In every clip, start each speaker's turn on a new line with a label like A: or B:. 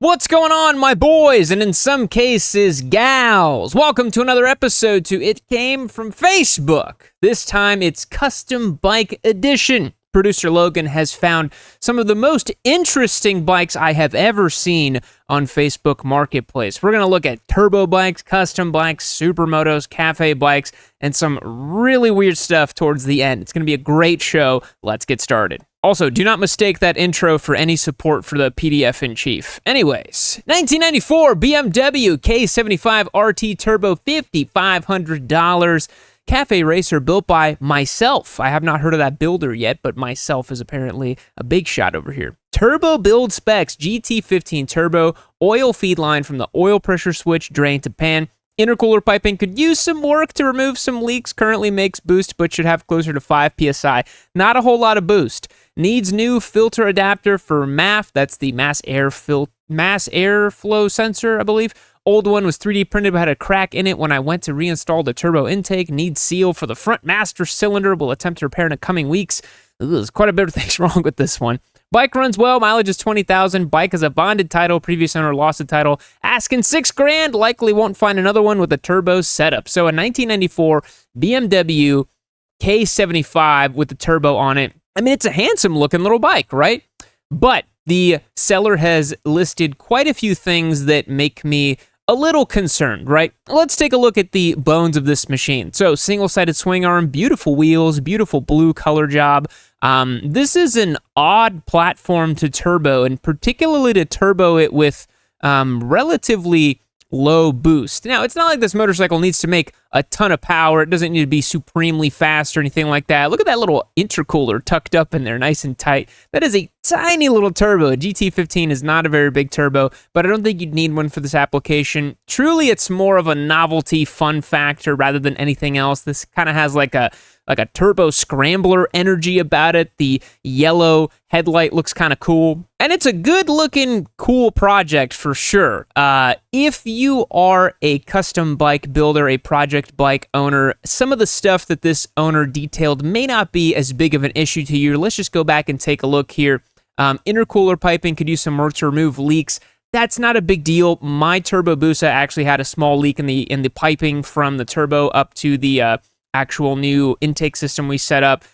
A: What's going on, my boys, and in some cases, gals? Welcome to another episode to It Came From Facebook. This time, it's Custom Bike Edition. Producer Logan has found some of the most interesting bikes I have ever seen on Facebook Marketplace. We're going to look at turbo bikes, custom bikes, supermotos, cafe bikes, and some really weird stuff towards the end. It's going to be a great show. Let's get started. Also, do not mistake that intro for any support for the PDF-in-chief. Anyways, 1994 BMW K75 RT Turbo, $5,500. Cafe racer built by myself. I have not heard of that builder yet, but myself is apparently a big shot over here. Turbo build specs, GT15 turbo, oil feed line from the oil pressure switch drain to pan. Intercooler piping could use some work to remove some leaks. Currently makes boost, but should have closer to 5 PSI. Not a whole lot of boost. Needs new filter adapter for MAF. That's the mass airflow sensor, I believe. Old one was 3D printed but had a crack in it when I went to reinstall the turbo intake. Needs seal for the front master cylinder. Will attempt to repair in the coming weeks. There's quite a bit of things wrong with this one. Bike runs well. Mileage is 20,000. Bike has a bonded title. Previous owner lost the title. Asking $6,000. Likely won't find another one with a turbo setup. So a 1994 BMW K75 with the turbo on it. I mean, it's a handsome looking little bike, right? But the seller has listed quite a few things that make me a little concerned, right? Let's take a look at the bones of this machine. So, single-sided swing arm, beautiful wheels, beautiful blue color job. This is an odd platform to turbo, and particularly to turbo it with relatively low boost. Now, it's not like this motorcycle needs to make a ton of power. It doesn't need to be supremely fast or anything like that. Look at that little intercooler tucked up in there, nice and tight. That is a tiny little turbo. A GT15 is not a very big turbo, but I don't think you'd need one for this application. Truly, it's more of a novelty fun factor rather than anything else. This kind of has like a turbo scrambler energy about it. The yellow headlight looks kind of cool. And it's a good looking, cool project for sure. If you are a custom bike builder, a project bike owner, some of the stuff that this owner detailed may not be as big of an issue to you. Let's just go back and take a look here. Intercooler piping could use some work to remove leaks. That's not a big deal. My Turbo Hayabusa actually had a small leak in the piping from the turbo up to the actual new intake system we set up.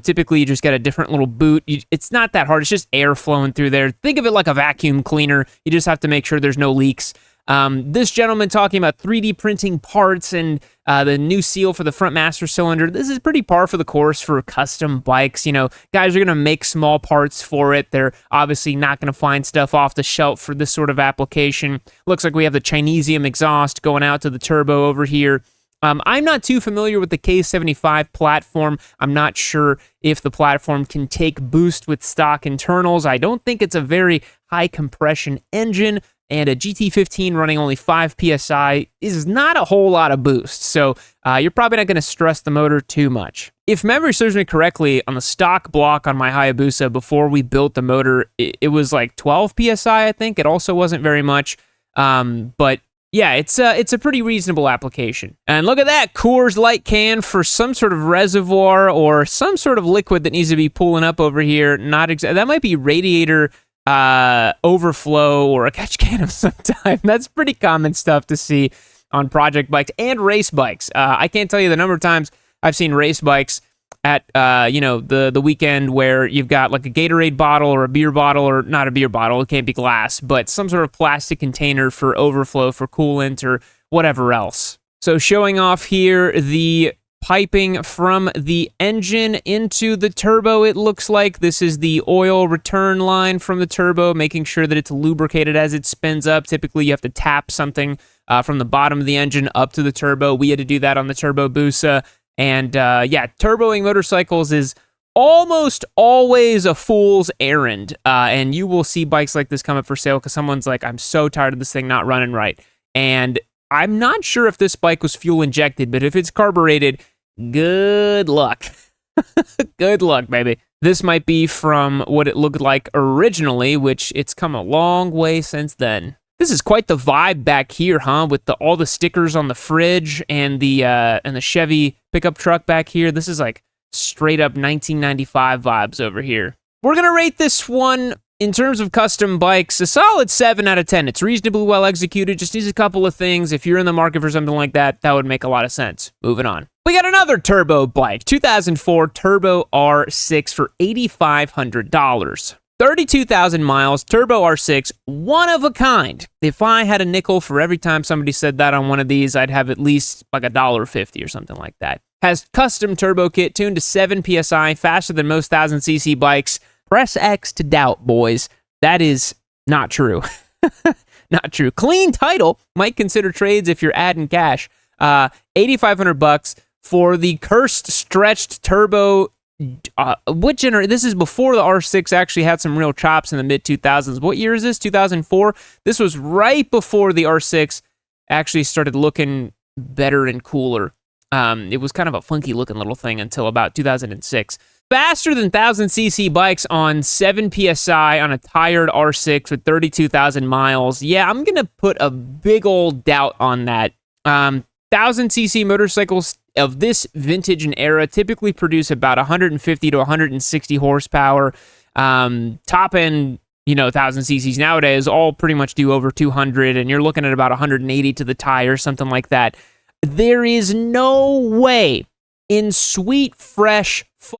A: Typically, you just get a different little boot. It's not that hard. It's just air flowing through there. Think of it like a vacuum cleaner. You just have to make sure there's no leaks. This gentleman talking about 3D printing parts and the new seal for the front master cylinder. This is pretty par for the course for custom bikes. You know, guys are going to make small parts for it. They're obviously not going to find stuff off the shelf for this sort of application. Looks like we have the Chinesium exhaust going out to the turbo over here. I'm not too familiar with the K75 platform. I'm not sure if the platform can take boost with stock internals. I don't think it's a very high compression engine, and a GT15 running only 5 PSI is not a whole lot of boost, so you're probably not going to stress the motor too much. If memory serves me correctly, on the stock block on my Hayabusa before we built the motor, it was like 12 PSI, I think. It also wasn't very much, but yeah, it's a pretty reasonable application. And look at that, Coors Light can for some sort of reservoir or some sort of liquid that needs to be pulling up over here. That might be radiator overflow or a catch can of some type. That's pretty common stuff to see on project bikes and race bikes. I can't tell you the number of times I've seen race bikes at the weekend where you've got like a Gatorade bottle or a beer bottle, or not a beer bottle, it can't be glass, but some sort of plastic container for overflow for coolant or whatever else. So showing off here the piping from the engine into the turbo, it looks like. This is the oil return line from the turbo, making sure that it's lubricated as it spins up. Typically, you have to tap something from the bottom of the engine up to the turbo. We had to do that on the Turbo Hayabusa. And yeah, turboing motorcycles is almost always a fool's errand. And you will see bikes like this come up for sale because someone's like, I'm so tired of this thing not running right. And I'm not sure if this bike was fuel injected, but if it's carbureted, good luck. Good luck, baby. This might be from what it looked like originally, which it's come a long way since then. This is quite the vibe back here, huh? With all the stickers on the fridge and the Chevy pickup truck back here. This is like straight up 1995 vibes over here. We're gonna rate this one in terms of custom bikes, a solid 7 out of 10. It's reasonably well executed, just needs a couple of things. If you're in the market for something like that, that would make a lot of sense. Moving on. We got another turbo bike, 2004 Turbo R6 for $8,500. 32,000 miles, Turbo R6, one of a kind. If I had a nickel for every time somebody said that on one of these, I'd have at least like $1.50 or something like that. Has custom turbo kit tuned to 7 PSI, faster than most 1000cc bikes. Press X to doubt, boys. That is not true. Not true. Clean title. Might consider trades if you're adding cash. $8,500 for the cursed stretched turbo. This is before the R6 actually had some real chops in the mid-2000s. What year is this? 2004? This was right before the R6 actually started looking better and cooler. It was kind of a funky looking little thing until about 2006. Faster than 1000cc bikes on 7 PSI on a tired R6 with 32,000 miles. Yeah, I'm going to put a big old doubt on that. 1000cc motorcycles of this vintage and era typically produce about 150 to 160 horsepower. Top end, 1000cc's nowadays all pretty much do over 200, and you're looking at about 180 to the tire, something like that. There is no way in sweet, fresh fuck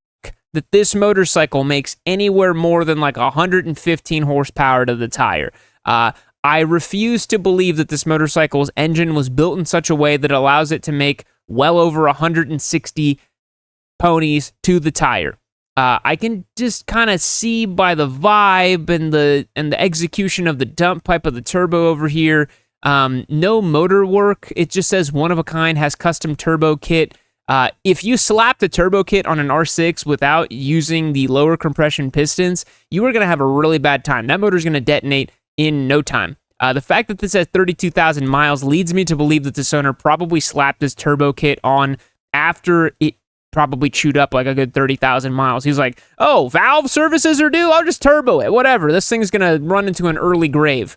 A: that this motorcycle makes anywhere more than like 115 horsepower to the tire. I refuse to believe that this motorcycle's engine was built in such a way that allows it to make well over 160 ponies to the tire. I can just kind of see by the vibe and the execution of the dump pipe of the turbo over here. No motor work. It just says one of a kind, has custom turbo kit. If you slap the turbo kit on an R6 without using the lower compression pistons, you are going to have a really bad time. That motor is going to detonate in no time. The fact that this has 32,000 miles leads me to believe that this owner probably slapped his turbo kit on after it probably chewed up like a good 30,000 miles. He's like, oh, valve services are due? I'll just turbo it. Whatever. This thing's going to run into an early grave.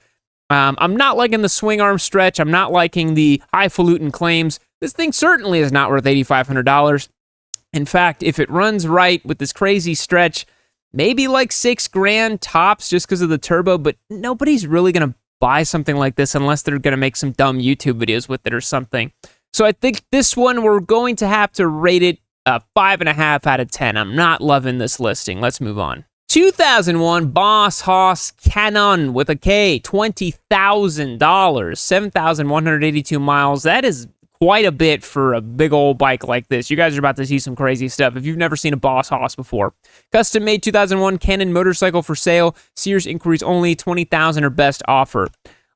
A: I'm not liking the swing arm stretch. I'm not liking the highfalutin claims. This thing certainly is not worth $8,500. In fact, if it runs right with this crazy stretch, maybe like $6,000 tops just because of the turbo, but nobody's really going to buy something like this unless they're going to make some dumb YouTube videos with it or something. So I think this one, we're going to have to rate it a 5.5 out of 10. I'm not loving this listing. Let's move on. 2001 Boss Haas Kannon with a K, $20,000, 7,182 miles. That is quite a bit for a big old bike like this. You guys are about to see some crazy stuff if you've never seen a Boss Haas before. Custom made 2001 Kannon motorcycle for sale. Sears inquiries only, $20,000 or best offer.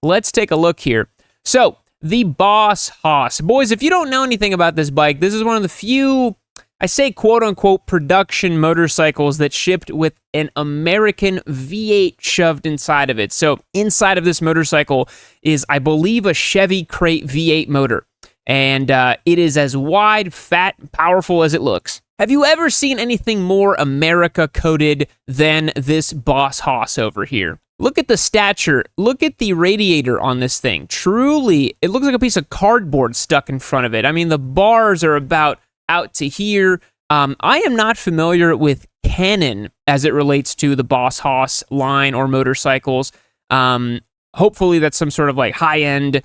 A: Let's take a look here. So, the Boss Haas. Boys, if you don't know anything about this bike, this is one of the few, I say quote-unquote production motorcycles that shipped with an American V8 shoved inside of it. So inside of this motorcycle is, I believe, a Chevy Crate V8 motor. And it is as wide, fat, and powerful as it looks. Have you ever seen anything more America-coded than this Boss Haas over here? Look at the stature. Look at the radiator on this thing. Truly, it looks like a piece of cardboard stuck in front of it. I mean, the bars are about out to here. I am not familiar with Kannon as it relates to the Boss Haas line or motorcycles. Hopefully that's some sort of like high-end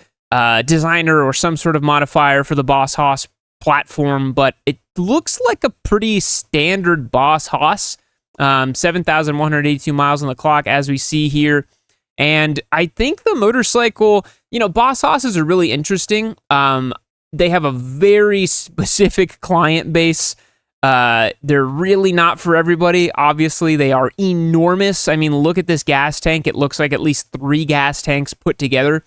A: designer or some sort of modifier for the Boss Haas platform, but it looks like a pretty standard Boss Haas. 7,182 miles on the clock, as we see here. And I think the motorcycle, Boss Hosses are really interesting. They have a very specific client base. They're really not for everybody. Obviously, they are enormous. I mean, look at this gas tank. It looks like at least 3 gas tanks put together.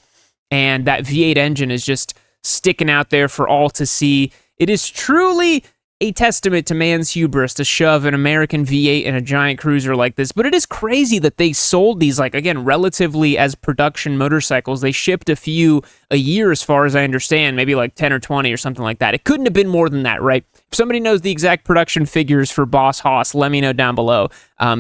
A: And that V8 engine is just sticking out there for all to see. It is truly a testament to man's hubris to shove an American V8 in a giant cruiser like this. But it is crazy that they sold these, relatively as production motorcycles. They shipped a few a year, as far as I understand, maybe like 10 or 20 or something like that. It couldn't have been more than that, right? If somebody knows the exact production figures for Boss Haas, let me know down below,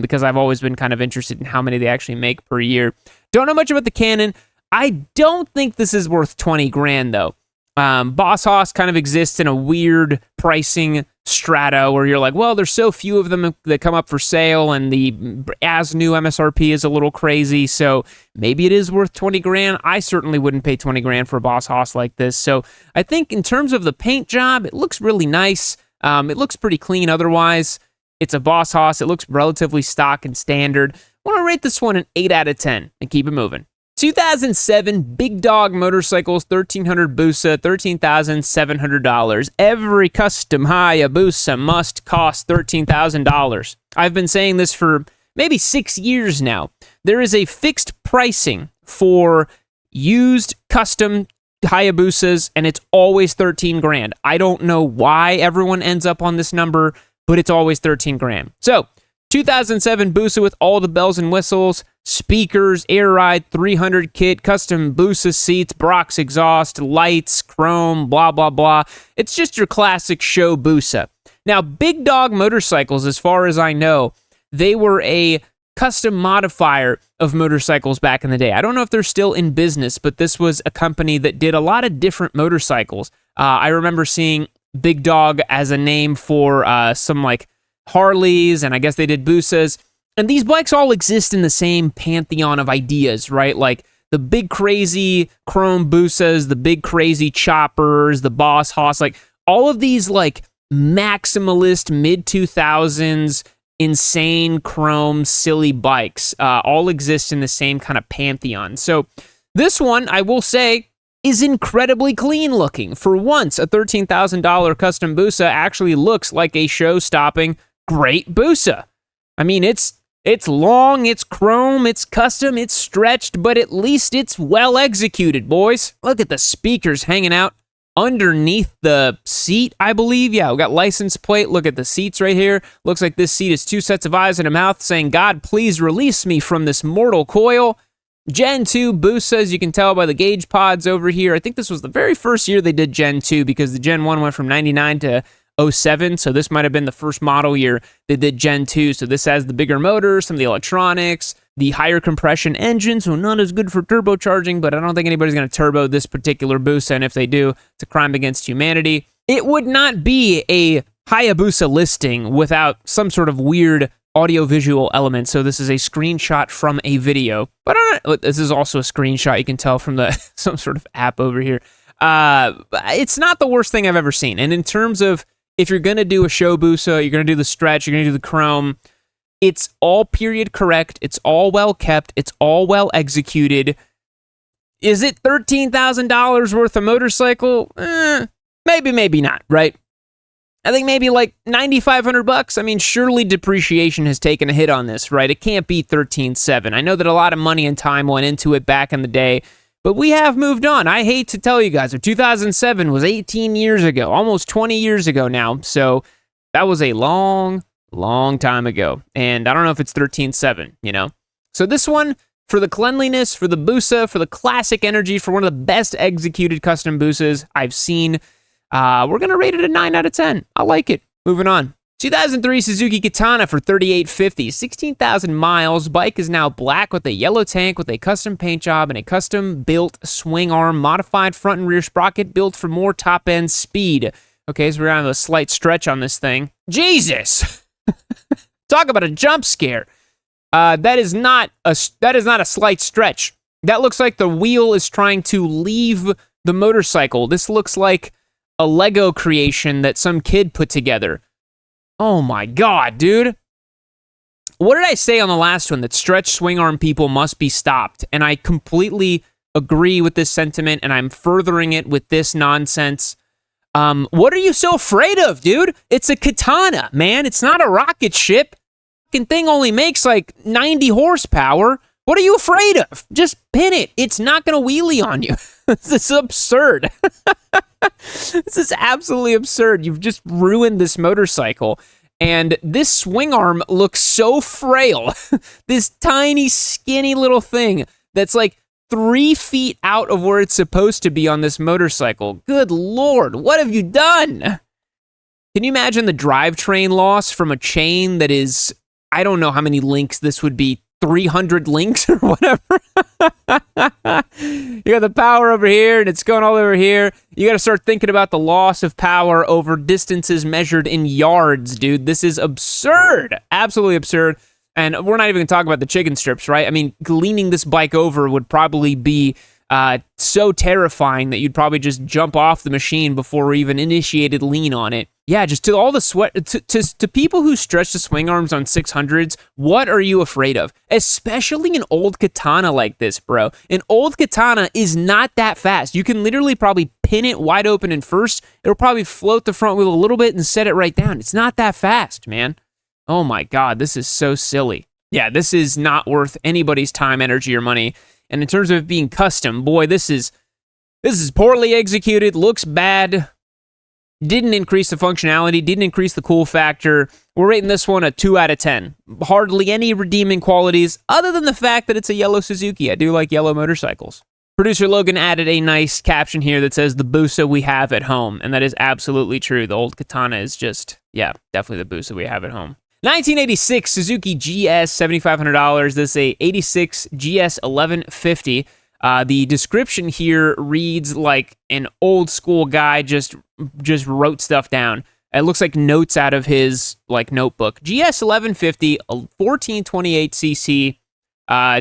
A: because I've always been kind of interested in how many they actually make per year. Don't know much about the Kannon. I don't think this is worth $20,000 though. Boss Hoss kind of exists in a weird pricing strata where you're like, well, there's so few of them that come up for sale, and the as new MSRP is a little crazy, so maybe it is worth 20 grand. I certainly wouldn't pay 20 grand for a Boss Hoss like this. So I think in terms of the paint job, it looks really nice. It looks pretty clean otherwise. It's a Boss Hoss. It looks relatively stock and standard. I want to rate this one an 8 out of 10 and keep it moving. 2007 Big Dog Motorcycles 1300 Busa, $13,700. Every custom Hayabusa must cost $13,000. I've been saying this for maybe 6 years now. There is a fixed pricing for used custom Hayabusas, and it's always 13 grand. I don't know why everyone ends up on this number, but it's always 13 grand. So, 2007 Busa with all the bells and whistles, speakers, air ride, 300 kit, custom Busa seats, Brock's exhaust, lights, chrome, blah, blah, blah. It's just your classic show Busa. Now, Big Dog Motorcycles, as far as I know, they were a custom modifier of motorcycles back in the day. I don't know if they're still in business, but this was a company that did a lot of different motorcycles. I remember seeing Big Dog as a name for some like Harleys, and I guess they did Busas. And these bikes all exist in the same pantheon of ideas, right? Like the big crazy chrome Busas, the big crazy choppers, the Boss Hoss, like all of these like maximalist mid-2000s insane chrome silly bikes all exist in the same kind of pantheon. So this one, I will say, is incredibly clean looking. For once, a $13,000 custom Busa actually looks like a show-stopping great Busa. I mean, it's long, it's chrome, it's custom, it's stretched, but at least it's well executed, boys. Look at the speakers hanging out underneath the seat, I believe. Yeah, we got license plate. Look at the seats right here. Looks like this seat is 2 sets of eyes and a mouth saying, God, please release me from this mortal coil. Gen 2 Busa, as you can tell by the gauge pods over here. I think this was the very first year they did Gen 2 because the Gen 1 went from 99 to 07, so this might have been the first model year they did Gen 2. So this has the bigger motor, some of the electronics, the higher compression engine, so not as good for turbocharging, but I don't think anybody's going to turbo this particular Busa, and if they do, it's a crime against humanity. It would not be a Hayabusa listing without some sort of weird audio-visual element, so this is a screenshot from a video. But this is also a screenshot, you can tell from the some sort of app over here. It's not the worst thing I've ever seen, and in terms of if you're going to do a show Busa, you're going to do the stretch, you're going to do the chrome, it's all period correct, it's all well kept, it's all well executed. Is it $13,000 worth of motorcycle? Maybe, maybe not, right? I think maybe like $9,500. I mean, surely depreciation has taken a hit on this, right? It can't be $13,700. I know that a lot of money and time went into it back in the day, but we have moved on. I hate to tell you guys, 2007 was 18 years ago, almost 20 years ago now. So that was a long time ago. And I don't know if it's $13,700, you know? So this one, for the cleanliness, for the Busa, for the classic energy, for one of the best executed custom Busas I've seen, we're going to rate it a 9 out of 10. I like it. Moving on. 2003 Suzuki Katana for $3,850, 16,000 miles. Bike is now black with a yellow tank with a custom paint job and a custom-built swing arm, modified front and rear sprocket built for more top-end speed. Okay, so we're going to have a slight stretch on this thing. Jesus! Talk about a jump scare. That is not a slight stretch. That looks like the wheel is trying to leave the motorcycle. This looks like a Lego creation that some kid put together. Oh my God, dude. What did I say on the last one? That stretch swing arm people must be stopped. And I completely agree with this sentiment, and I'm furthering it with this nonsense. What are you so afraid of, dude? It's a Katana, man. It's not a rocket ship. Fucking thing only makes like 90 horsepower. What are you afraid of? Just pin it. It's not going to wheelie on you. This is absurd. This is absolutely absurd. You've just ruined this motorcycle. And this swing arm looks so frail. This tiny, skinny little thing that's like 3 feet out of where it's supposed to be on this motorcycle. Good Lord, what have you done? Can you imagine the drivetrain loss from a chain that is, I don't know how many links this would be, 300 links or whatever. You got the power over here, and it's going all over here. You got to start thinking about the loss of power over distances measured in yards, dude. This is absurd. Absolutely absurd. And we're not even going to talk about the chicken strips, right? I mean, leaning this bike over would probably be so terrifying that you'd probably just jump off the machine before we even initiated lean on it. Yeah, just to all the sweat, to people who stretch the swing arms on 600s, what are you afraid of? Especially an old Katana like this, bro. An old Katana is not that fast. You can literally probably pin it wide open in first. It'll probably float the front wheel a little bit and set it right down. It's not that fast, man. Oh my God, this is so silly. Yeah, this is not worth anybody's time, energy, or money. And in terms of it being custom, boy, this is poorly executed, looks bad, didn't increase the functionality, didn't increase the cool factor. We're rating this one a 2 out of 10. Hardly any redeeming qualities, other than the fact that it's a yellow Suzuki. I do like yellow motorcycles. Producer Logan added a nice caption here that says, the Busa we have at home. And that is absolutely true. The old Katana is just, yeah, definitely the Busa we have at home. 1986 Suzuki GS, $7,500. This is a 86 GS 1150. The description here reads like an old school guy just wrote stuff down. It looks like notes out of his like notebook. GS 1150, 1428cc,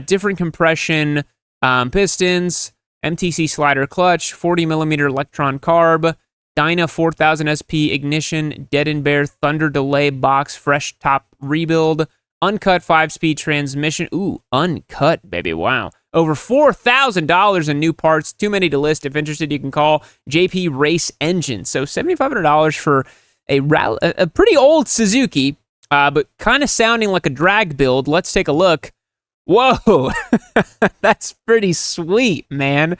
A: different compression, pistons, MTC slider clutch, 40mm Electron carb, Dyna 4000 SP ignition, Dead and Bear Thunder delay box, fresh top rebuild, uncut 5-speed transmission. Ooh, uncut, baby, wow. Over $4,000 in new parts. Too many to list. If interested, you can call JP Race Engine. So $7,500 for a pretty old Suzuki, but kind of sounding like a drag build. Let's take a look. Whoa, that's pretty sweet, man.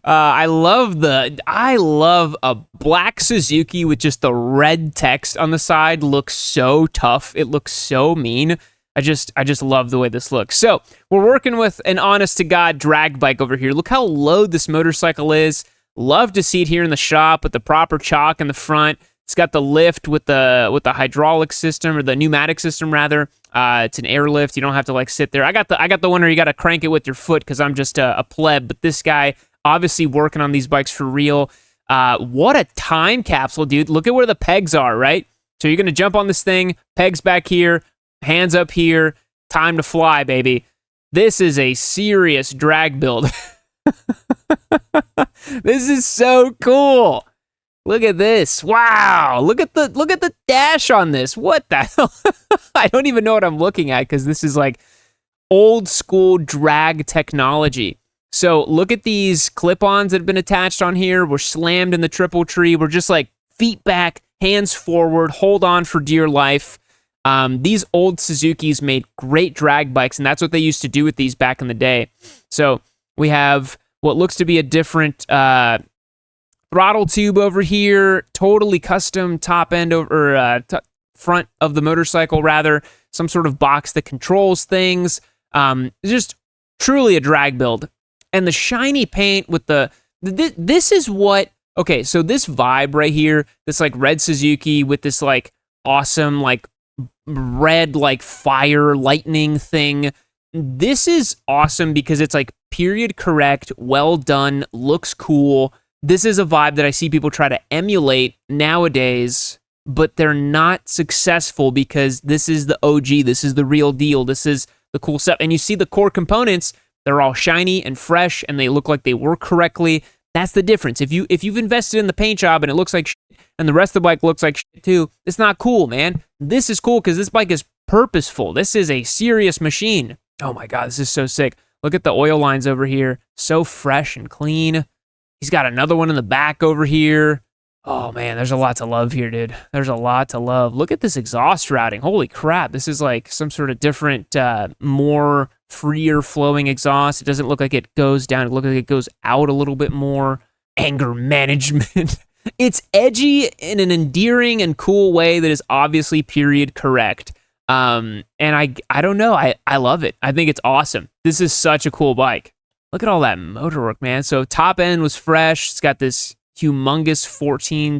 A: I love a black Suzuki with just the red text on the side. Looks so tough. It looks so mean. I just love the way this looks. So we're working with an honest-to-God drag bike over here. Look how low this motorcycle is. Love to see it here in the shop with the proper chock in the front. It's got the lift with the hydraulic system, or the pneumatic system rather. It's an airlift. You don't have to like sit there. I got the one where you got to crank it with your foot because I'm just a pleb. But this guy obviously working on these bikes for real. What a time capsule, dude. Look at where the pegs are, right? So you're gonna jump on this thing. Pegs back here. Hands up here. Time to fly, baby. This is a serious drag build. This is so cool. Look at this. Wow. Look at the dash on this. What the hell? I don't even know what I'm looking at because this is like old school drag technology. So look at these clip-ons that have been attached on here. We're slammed in the triple tree. We're just like feet back, hands forward, hold on for dear life. These old Suzukis made great drag bikes, and that's what they used to do with these back in the day. So we have what looks to be a different throttle tube over here, totally custom top end front of the motorcycle, rather, some sort of box that controls things. Just truly a drag build. And the shiny paint with this is what, okay, so this vibe right here, this like red Suzuki with this like awesome like red like fire lightning thing. This is awesome because it's like period correct, well done, looks cool. This is a vibe that I see people try to emulate nowadays, but they're not successful because this is the OG, this is the real deal, this is the cool stuff. And you see the core components, they're all shiny and fresh and they look like they work correctly. That's the difference. If you've invested in the paint job and it looks like shit and the rest of the bike looks like shit too, it's not cool, man. This is cool because this bike is purposeful. This is a serious machine. Oh my God, this is so sick. Look at the oil lines over here. So fresh and clean. He's got another one in the back over here. Oh man, there's a lot to love here, dude. There's a lot to love. Look at this exhaust routing. Holy crap. This is like some sort of different, more freer flowing exhaust. It doesn't look like it goes down. It looks like it goes out a little bit more. Anger management. It's edgy in an endearing and cool way that is obviously period correct. And I don't know. I love it. I think it's awesome. This is such a cool bike. Look at all that motorwork, man. So top end was fresh. It's got this humongous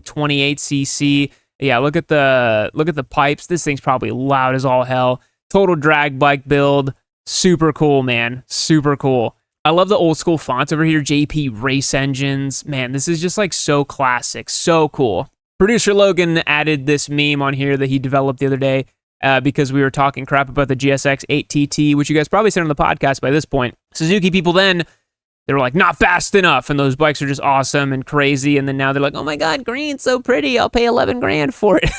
A: 1428cc. Yeah, look at the pipes. This thing's probably loud as all hell. Total drag bike build. Super cool, man. Super cool. I love the old school fonts over here, JP Race Engines. Man, this is just like so classic, so cool. Producer Logan added this meme on here that he developed the other day because we were talking crap about the GSX 8TT, which you guys probably said on the podcast by this point. Suzuki people then, they were like, not fast enough, and those bikes are just awesome and crazy, and then now they're like, oh my god, green's so pretty, I'll pay 11 grand for it.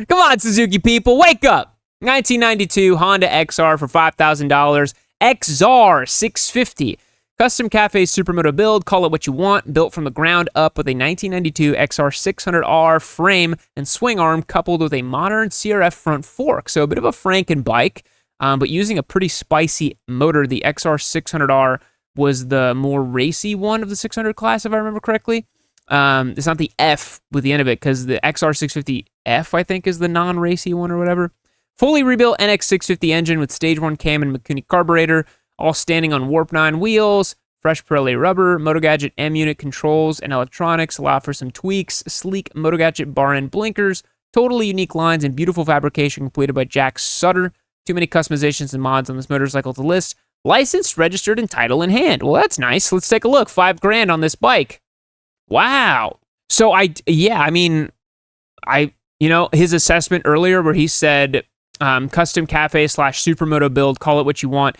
A: Come on, Suzuki people, wake up! 1992 Honda XR for $5,000. XZAR 650. Custom Cafe Supermoto build, call it what you want, built from the ground up with a 1992 XR 600R frame and swing arm coupled with a modern CRF front fork. So a bit of a Franken bike, but using a pretty spicy motor. The XR 600R was the more racy one of the 600 class, if I remember correctly. It's not the F with the end of it, because the XR 650F, I think, is the non-racy one or whatever. Fully rebuilt NX650 engine with stage 1 cam and Mikuni carburetor, all standing on Warp 9 wheels, fresh Pirelli rubber, Moto Gadget M unit controls and electronics allow for some tweaks, sleek Moto Gadget bar end blinkers, totally unique lines and beautiful fabrication completed by Jack Sutter. Too many customizations and mods on this motorcycle to list. Licensed, registered, and title in hand. Well, that's nice. Let's take a look. $5 grand on this bike. Wow. So his assessment earlier where he said, custom cafe / supermoto build, call it what you want.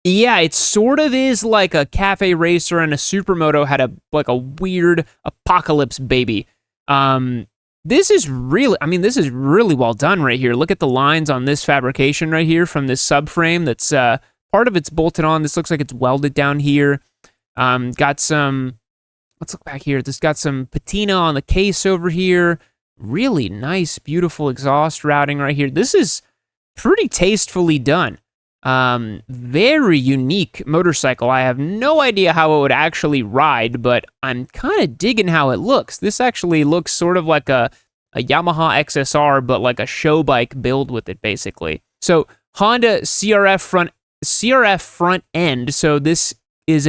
A: Yeah, it sort of is like a cafe racer and a supermoto had a weird apocalypse baby. This is really well done right here. Look at the lines on this fabrication right here from this subframe. That's part of it's bolted on. This looks like it's welded down here. Got some, let's look back here. This got some patina on the case over here. Really nice, beautiful exhaust routing right here. This is pretty tastefully done. Very unique motorcycle. I have no idea how it would actually ride, but I'm kind of digging how it looks. This actually looks sort of like a Yamaha XZAR, but like a show bike build with it, basically. So Honda CRF front end. So this is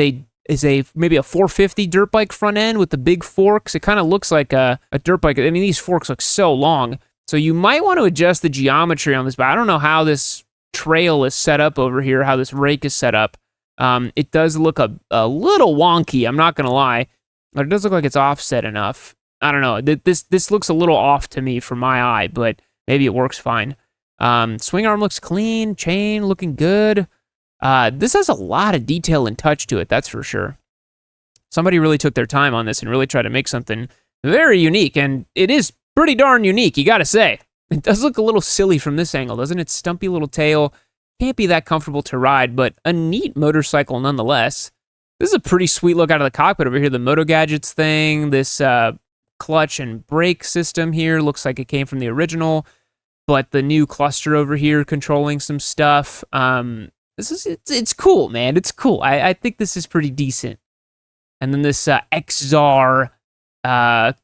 A: maybe a 450 dirt bike front end with the big forks. It kind of looks like a dirt bike. I mean, these forks look so long. So you might want to adjust the geometry on this, but I don't know how this trail is set up over here, how this rake is set up. It does look a little wonky, I'm not going to lie, but it does look like it's offset enough. I don't know. This looks a little off to me for my eye, but maybe it works fine. Swing arm looks clean, chain looking good. This has a lot of detail and touch to it, that's for sure. Somebody really took their time on this and really tried to make something very unique, and it is pretty darn unique, you gotta say. It does look a little silly from this angle, doesn't it? Stumpy little tail. Can't be that comfortable to ride, but a neat motorcycle nonetheless. This is a pretty sweet look out of the cockpit over here. The Moto Gadgets thing, this clutch and brake system here looks like it came from the original, but the new cluster over here controlling some stuff. It's cool, man. It's cool. I think this is pretty decent. And then this XZAR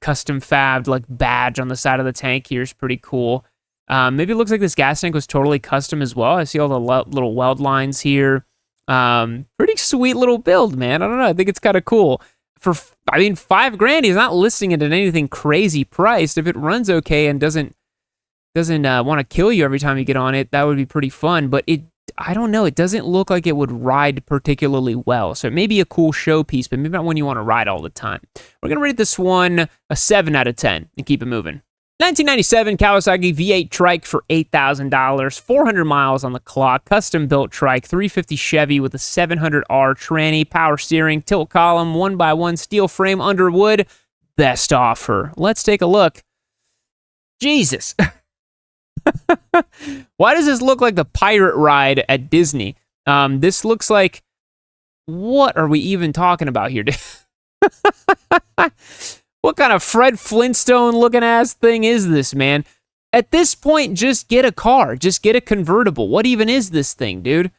A: custom fabbed like badge on the side of the tank here is pretty cool. Maybe it looks like this gas tank was totally custom as well. I see all the little weld lines here. Pretty sweet little build, man. I don't know. I think it's kind of cool. $5 grand, he's not listing it at anything crazy priced. If it runs okay and doesn't want to kill you every time you get on it, that would be pretty fun. But I don't know. It doesn't look like it would ride particularly well. So it may be a cool showpiece, but maybe not one you want to ride all the time. We're going to rate this one a 7 out of 10 and keep it moving. 1997 Kawasaki V8 Trike for $8,000, 400 miles on the clock, custom-built trike, 350 Chevy with a 700R tranny, power steering, tilt column, 1x1 steel frame under wood. Best offer. Let's take a look. Jesus. Why does this look like the pirate ride at Disney? This looks like... What are we even talking about here? What kind of Fred Flintstone looking ass thing is this, man? At this point, just get a car. Just get a convertible. What even is this thing, dude?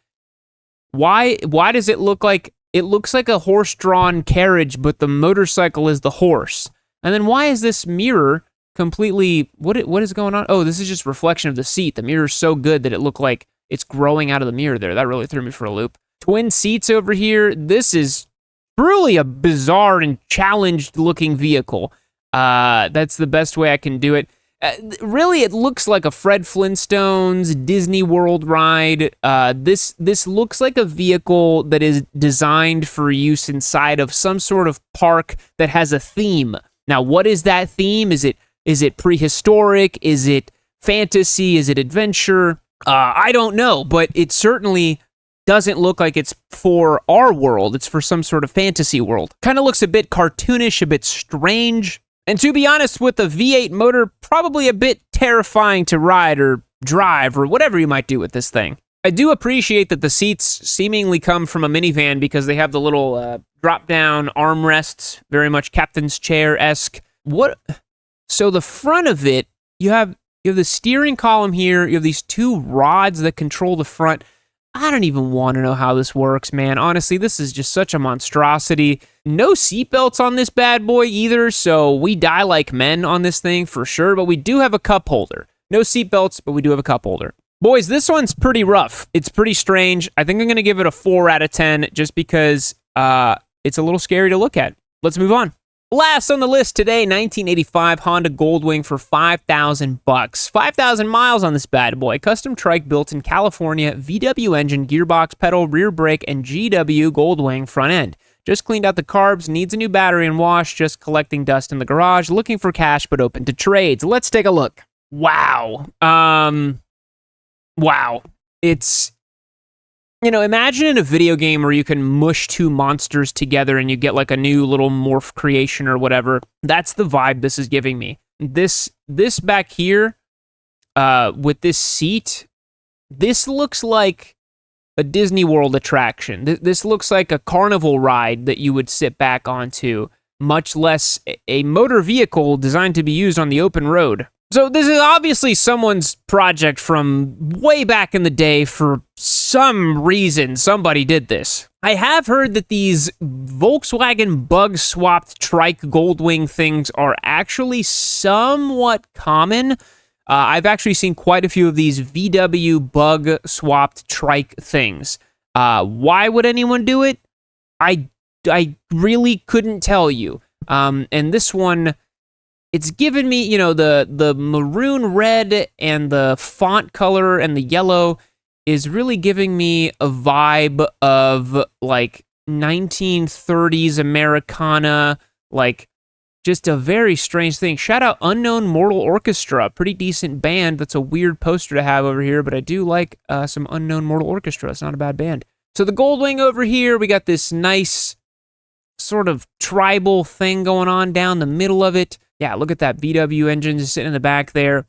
A: Why does it look like... It looks like a horse-drawn carriage, but the motorcycle is the horse. And then why is this mirror completely... What is going on? Oh, this is just reflection of the seat. The mirror's so good that it looked like it's growing out of the mirror there. That really threw me for a loop. Twin seats over here. This is truly a bizarre and challenged looking vehicle. That's the best way I can do it. Really, it looks like a Fred Flintstone's Disney World ride. This looks like a vehicle that is designed for use inside of some sort of park that has a theme. Now, what is that theme? Is it prehistoric? Is it fantasy? Is it adventure? I don't know, but it certainly doesn't look like it's for our world. It's for some sort of fantasy world. Kind of looks a bit cartoonish, a bit strange. And to be honest, with a V8 motor, probably a bit terrifying to ride or drive or whatever you might do with this thing. I do appreciate that the seats seemingly come from a minivan because they have the little drop-down armrests, very much captain's chair-esque. So the front of it, you have the steering column here, you have these two rods that control the front. I don't even want to know how this works, man. Honestly, this is just such a monstrosity. No seatbelts on this bad boy either, so we die like men on this thing for sure, but we do have a cup holder. No seatbelts, but we do have a cup holder. Boys, this one's pretty rough. It's pretty strange. I think I'm going to give it a 4 out of 10 just because it's a little scary to look at. Let's move on. Last on the list today, 1985 Honda Goldwing for $5,000. 5,000 miles on this bad boy. Custom trike built in California, VW engine, gearbox, pedal, rear brake, and GW Goldwing front end. Just cleaned out the carbs, needs a new battery and wash, just collecting dust in the garage, looking for cash but open to trades. Let's take a look. Wow. Wow. It's... imagine in a video game where you can mush two monsters together and you get like a new little morph creation or whatever. That's the vibe this is giving me. This back here, with this seat, this looks like a Disney World attraction. This looks like a carnival ride that you would sit back onto, much less a motor vehicle designed to be used on the open road. So this is obviously someone's project from way back in the day. For some reason, somebody did this. I have heard that these Volkswagen bug-swapped trike Goldwing things are actually somewhat common. I've actually seen quite a few of these VW bug-swapped trike things. Why would anyone do it? I really couldn't tell you. And this one... It's given me, the maroon red and the font color and the yellow is really giving me a vibe of, like, 1930s Americana, like, just a very strange thing. Shout out Unknown Mortal Orchestra, pretty decent band. That's a weird poster to have over here, but I do like some Unknown Mortal Orchestra. It's not a bad band. So the Goldwing over here, we got this nice sort of tribal thing going on down the middle of it. Yeah, look at that VW engine just sitting in the back there.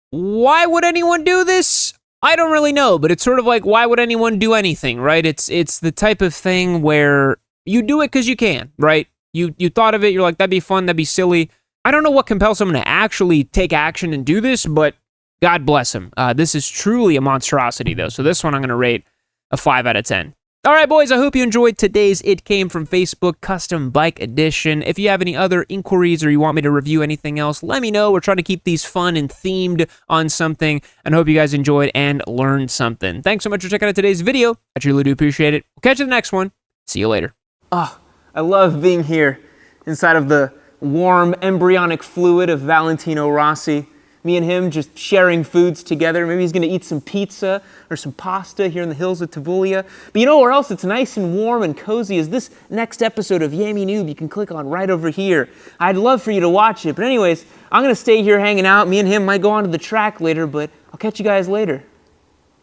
A: Why would anyone do this? I don't really know, but it's sort of like, why would anyone do anything, right? It's the type of thing where you do it because you can, right? You thought of it, you're like, that'd be fun, that'd be silly. I don't know what compels someone to actually take action and do this, but God bless him. This is truly a monstrosity, though. So this one I'm going to rate a 5 out of 10. All right, boys, I hope you enjoyed today's It Came From Facebook Custom Bike Edition. If you have any other inquiries or you want me to review anything else, let me know. We're trying to keep these fun and themed on something, and I hope you guys enjoyed and learned something. Thanks so much for checking out today's video. I truly do appreciate it. We'll catch you in the next one. See you later.
B: Oh, I love being here inside of the warm embryonic fluid of Valentino Rossi. Me and him just sharing foods together. Maybe he's going to eat some pizza or some pasta here in the hills of Tavullia. But you know where else it's nice and warm and cozy is this next episode of Yami Noob. You can click on right over here. I'd love for you to watch it. But anyways, I'm going to stay here hanging out. Me and him might go onto the track later, but I'll catch you guys later.